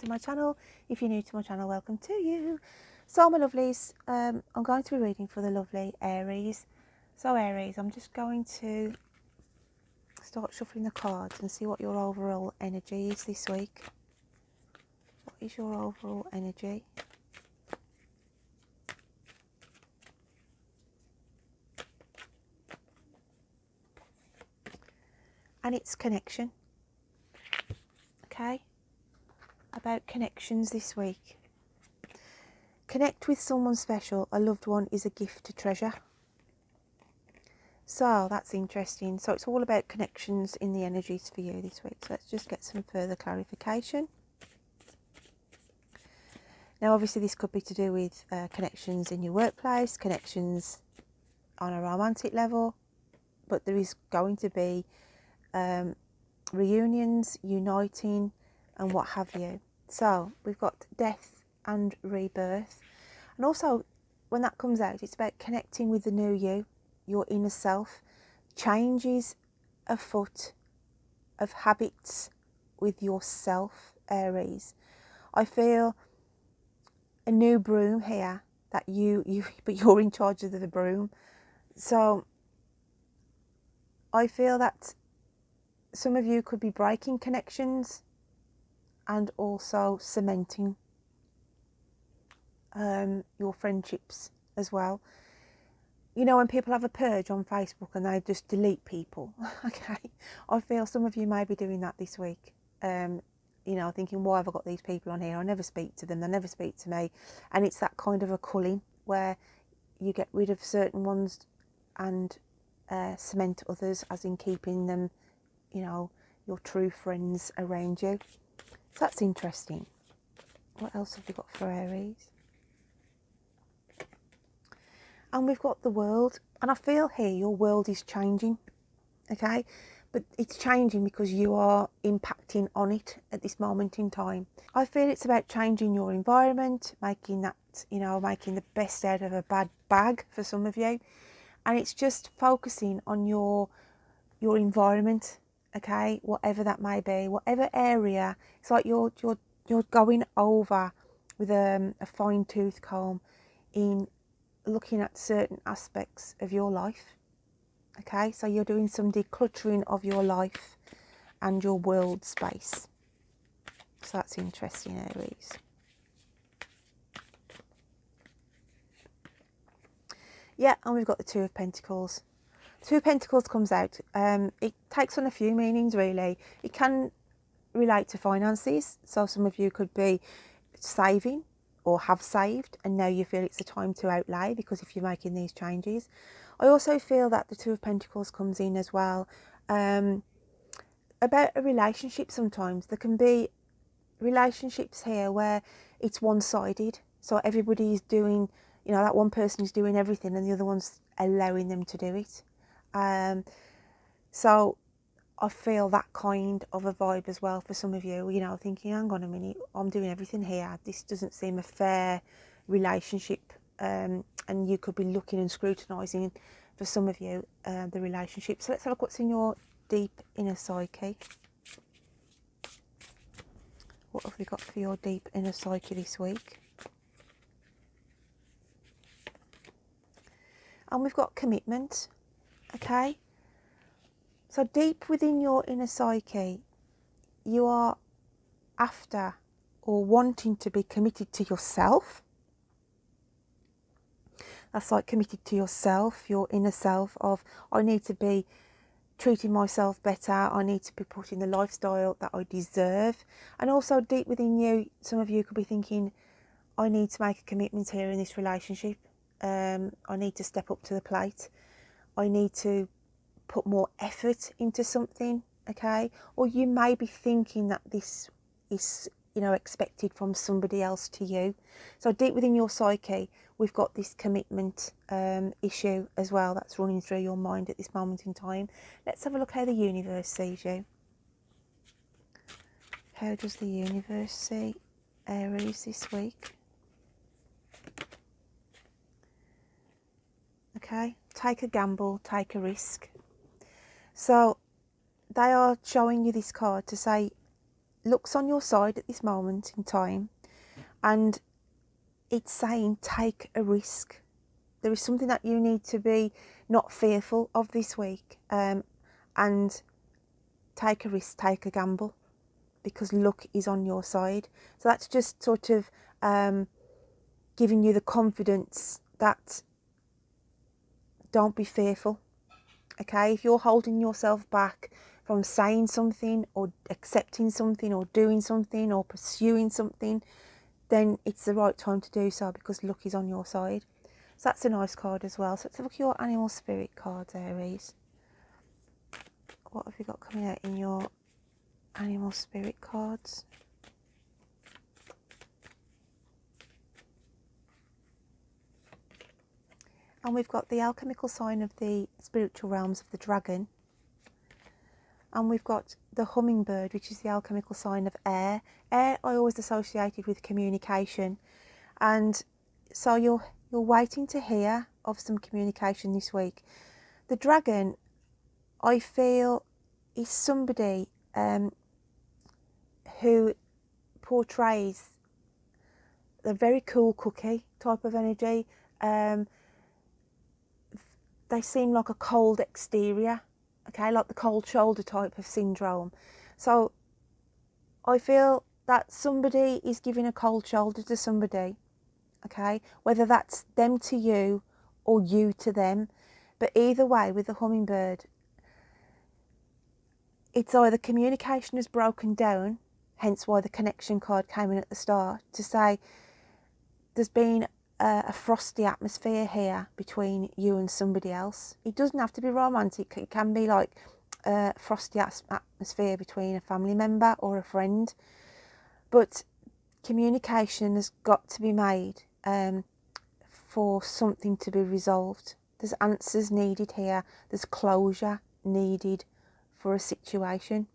to my channel. If you're new to my channel, welcome to you. So my lovelies, I'm going to be reading for the lovely Aries. So Aries, I'm just going to start shuffling the cards and see what your overall energy is this week. What is your overall energy? And it's connection. Okay? About connections this week. Connect with someone special. A loved one is a gift to treasure. So that's interesting. So it's all about connections in the energies for you this week. So let's just get some further clarification. Now obviously this could be to do with connections in your workplace, connections on a romantic level, but there is going to be reunions, uniting and what have you. So we've got death and rebirth. And also when that comes out, it's about connecting with the new you, your inner self, changes afoot of habits with yourself, Aries. I feel a new broom here that but you're in charge of the broom. So I feel that some of you could be breaking connections and also cementing your friendships as well. You know, when people have a purge on Facebook and they just delete people, okay, I feel some of you may be doing that this week. You know, thinking, why have I got these people on here? I never speak to them, they never speak to me. And it's that kind of a culling where you get rid of certain ones and cement others, as in keeping them, you know, your true friends around you. So that's interesting. What else have we got for Aries? And we've got the world. And I feel here your world is changing, okay? But it's changing because you are impacting on it at this moment in time. I feel it's about changing your environment, making that, you know, making the best out of a bad bag for some of you. And it's just focusing on your environment, okay? Whatever that may be, whatever area. It's like you're going over with a fine tooth comb in looking at certain aspects of your life. Okay, so you're doing some decluttering of your life and your world space. So that's interesting, Aries. Yeah, and we've got the Two of Pentacles. Two of Pentacles comes out. It takes on a few meanings, really. It can relate to finances. So some of you could be saving or have saved and now you feel it's the time to outlay because if you're making these changes. I also feel that the Two of Pentacles comes in as well about a relationship. Sometimes there can be relationships here where it's one-sided, so everybody is doing, you know, that one person is doing everything and the other one's allowing them to do it. So I feel that kind of a vibe as well for some of you, you know, thinking, hang on a minute, I'm doing everything here, this doesn't seem a fair relationship, and you could be looking and scrutinising for some of you the relationship. So let's have a look what's in your deep inner psyche. What have we got for your deep inner psyche this week? And we've got commitment, okay? So deep within your inner psyche, you are after or wanting to be committed to yourself. That's like committed to yourself, your inner self of, I need to be treating myself better, I need to be putting the lifestyle that I deserve. And also deep within you, some of you could be thinking, I need to make a commitment here in this relationship. I need to step up to the plate. I need to put more effort into something, okay? Or you may be thinking that this is, you know, expected from somebody else to you. So deep within your psyche, we've got this commitment issue as well that's running through your mind at this moment in time. Let's have a look how the universe sees you. How does the universe see Aries this week? Okay, take a gamble, take a risk. So they are showing you this card to say luck's on your side at this moment in time, and it's saying take a risk. There is something that you need to be not fearful of this week, and take a risk, take a gamble, because luck is on your side. So that's just sort of giving you the confidence that don't be fearful. Okay, if you're holding yourself back from saying something or accepting something or doing something or pursuing something, then it's the right time to do so, because luck is on your side. So that's a nice card as well. So let's look at your animal spirit cards, Aries. What have you got coming out in your animal spirit cards? And we've got the alchemical sign of the spiritual realms of the dragon. And we've got the hummingbird, which is the alchemical sign of air. Air I always associated with communication. And so you're waiting to hear of some communication this week. The dragon, I feel, is somebody who portrays a very cool cookie type of energy. They seem like a cold exterior, okay, like the cold shoulder type of syndrome. So I feel that somebody is giving a cold shoulder to somebody, okay, whether that's them to you or you to them. But either way, with the hummingbird, it's either communication has broken down, hence why the connection card came in at the start, to say there's been a frosty atmosphere here between you and somebody else. It doesn't have to be romantic. It can be like a frosty atmosphere between a family member or a friend. But communication has got to be made for something to be resolved. There's answers needed here. There's closure needed for a situation.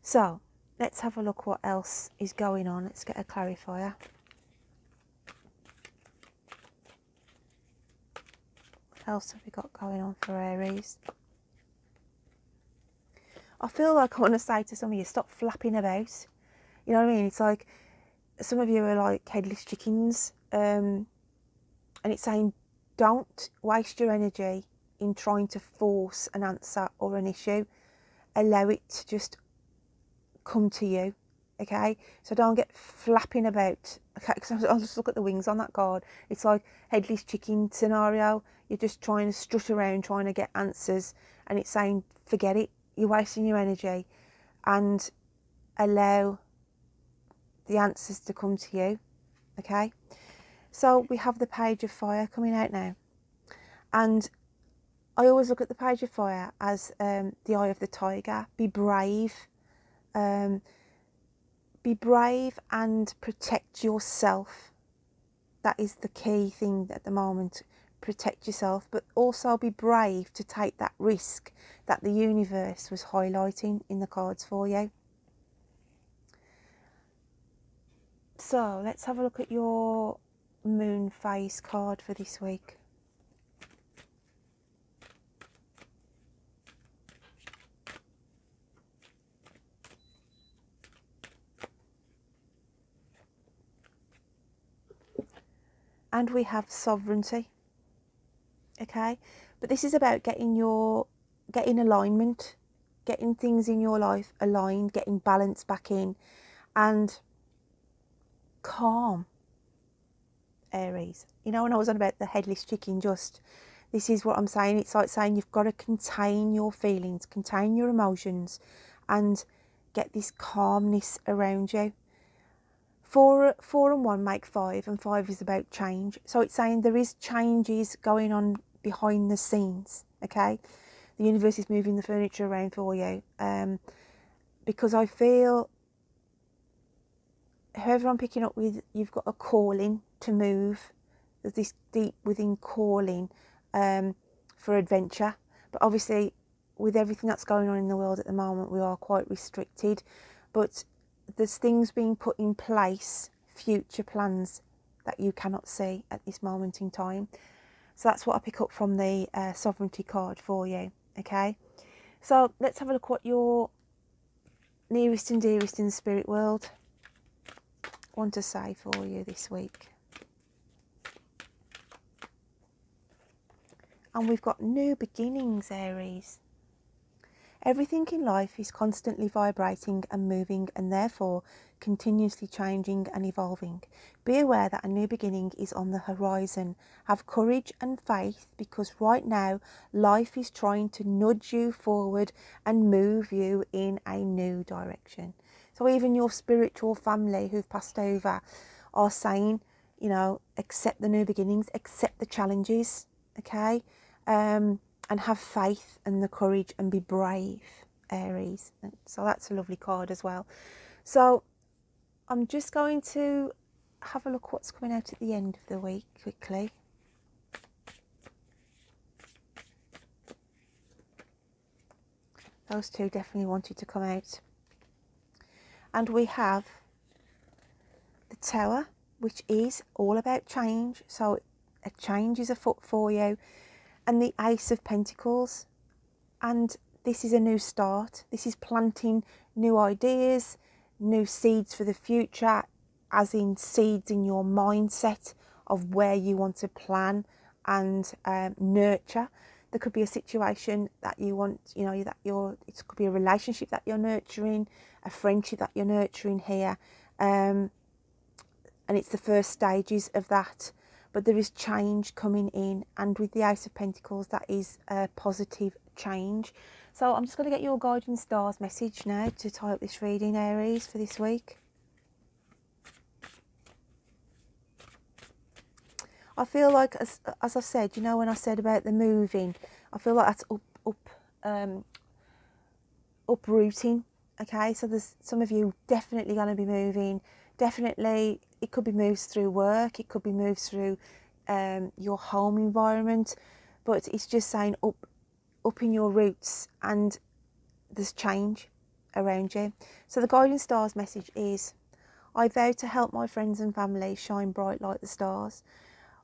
So let's have a look what else is going on. Let's get a clarifier. What else have we got going on for Aries? I feel like I want to say to some of you, stop flapping about. You know what I mean? It's like some of you are like headless chickens, and it's saying don't waste your energy in trying to force an answer or an issue. Allow it to just come to you, okay? So don't get flapping about, okay? Because I'll just look at the wings on that card. It's like headless chicken scenario. You're just trying to strut around, trying to get answers, and it's saying forget it. You're wasting your energy, and allow the answers to come to you, okay? So we have the Page of Fire coming out now, and I always look at the Page of Fire as the eye of the tiger. Be brave. Be brave and protect yourself. That is the key thing at the moment. Protect yourself, but also be brave to take that risk that the universe was highlighting in the cards for you. So let's have a look at your moon phase card for this week. And we have sovereignty, okay? But this is about getting alignment, getting things in your life aligned, getting balance back in, and calm, Aries. You know, when I was on about the headless chicken, just this is what I'm saying. It's like saying you've got to contain your feelings, contain your emotions, and get this calmness around you. Four and one make five, and five is about change. So it's saying there is changes going on behind the scenes, okay? The universe is moving the furniture around for you, because I feel whoever I'm picking up with, you've got a calling to move. There's this deep within calling for adventure. But obviously, with everything that's going on in the world at the moment, we are quite restricted. But there's things being put in place, future plans that you cannot see at this moment in time. So that's what I pick up from the sovereignty card for you, okay? So let's have a look what your nearest and dearest in the spirit world want to say for you this week? And we've got new beginnings, Aries. Everything in life is constantly vibrating and moving, and therefore continuously changing and evolving. Be aware that a new beginning is on the horizon. Have courage and faith, because right now life is trying to nudge you forward and move you in a new direction. So even your spiritual family who've passed over are saying, you know, accept the new beginnings, accept the challenges, okay? And have faith and the courage and be brave, Aries. So that's a lovely card as well. So I'm just going to have a look what's coming out at the end of the week quickly. Those two definitely wanted to come out. And we have the Tower, which is all about change. So a change is afoot for you. And the Ace of Pentacles. And this is a new start. This is planting new ideas, new seeds for the future, as in seeds in your mindset of where you want to plan and nurture. There could be a situation that you want, you know, that it could be a relationship that you're nurturing, a friendship that you're nurturing here. And it's the first stages of that. But there is change coming in, and with the Ace of Pentacles, that is a positive change. So I'm just going to get your guiding stars message now to tie up this reading, Aries, for this week. I feel like, as I said, you know, when I said about the moving, I feel like that's uprooting. Okay, so there's some of you definitely going to be moving. Definitely, it could be moves through work, it could be moves through your home environment, but it's just saying up in your roots, and there's change around you. So the guiding stars message is, I vow to help my friends and family shine bright like the stars.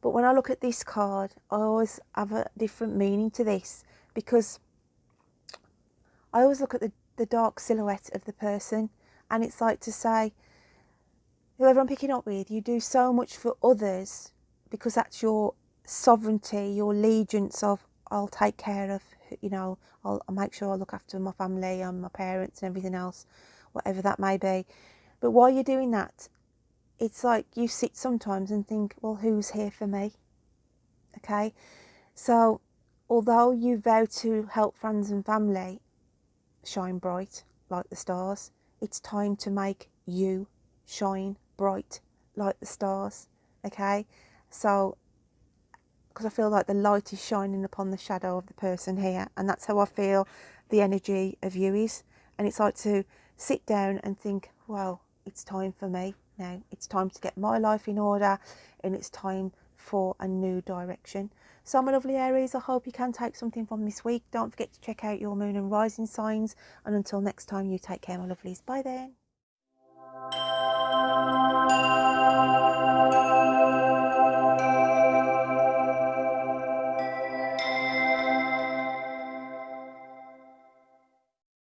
But when I look at this card, I always have a different meaning to this, because I always look at the dark silhouette of the person, and it's like to say, whoever I'm picking up with, you do so much for others because that's your sovereignty, your allegiance of, I'll take care of, you know, I'll make sure I look after my family and my parents and everything else, whatever that may be. But while you're doing that, it's like you sit sometimes and think, well, who's here for me? Okay, so although you vow to help friends and family shine bright like the stars, it's time to make you shine bright like the stars. Okay, so because I feel like the light is shining upon the shadow of the person here, and that's how I feel the energy of you is. And it's like to sit down and think, well, it's time for me now. It's time to get my life in order, and it's time for a new direction. So my lovely Aries, I hope you can take something from this week. Don't forget to check out your moon and rising signs, and until next time, you take care, my lovelies. Bye then.